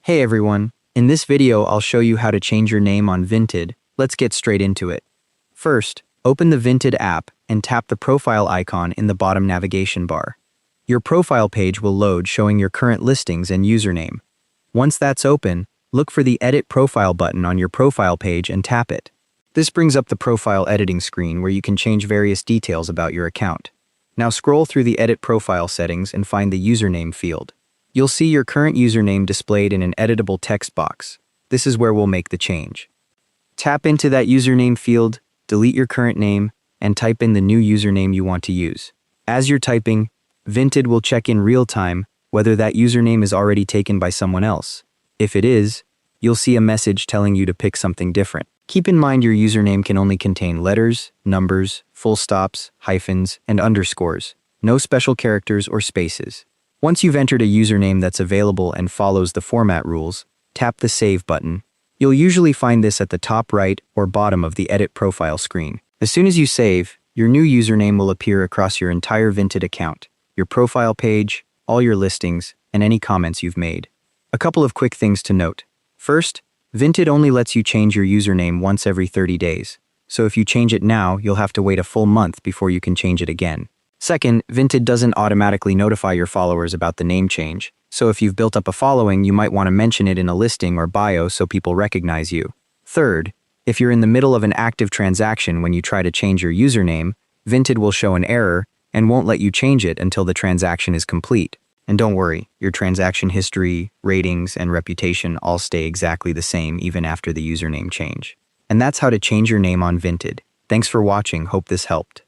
Hey everyone, in this video I'll show you how to change your name on Vinted. Let's get straight into it. First, open the Vinted app and tap the profile icon in the bottom navigation bar. Your profile page will load showing your current listings and username. Once that's open, look for the Edit Profile button on your profile page and tap it. This brings up the profile editing screen where you can change various details about your account. Now scroll through the Edit Profile settings and find the username field. You'll see your current username displayed in an editable text box. This is where we'll make the change. Tap into that username field, delete your current name, and type in the new username you want to use. As you're typing, Vinted will check in real time whether that username is already taken by someone else. If it is, you'll see a message telling you to pick something different. Keep in mind your username can only contain letters, numbers, full stops, hyphens, and underscores. No special characters or spaces. Once you've entered a username that's available and follows the format rules, tap the Save button. You'll usually find this at the top right or bottom of the Edit Profile screen. As soon as you save, your new username will appear across your entire Vinted account, your profile page, all your listings, and any comments you've made. A couple of quick things to note. First, Vinted only lets you change your username once every 30 days. So if you change it now, you'll have to wait a full month before you can change it again. Second, Vinted doesn't automatically notify your followers about the name change, so if you've built up a following, you might want to mention it in a listing or bio so people recognize you. Third, if you're in the middle of an active transaction when you try to change your username, Vinted will show an error and won't let you change it until the transaction is complete. And don't worry, your transaction history, ratings, and reputation all stay exactly the same even after the username change. And that's how to change your name on Vinted. Thanks for watching, hope this helped.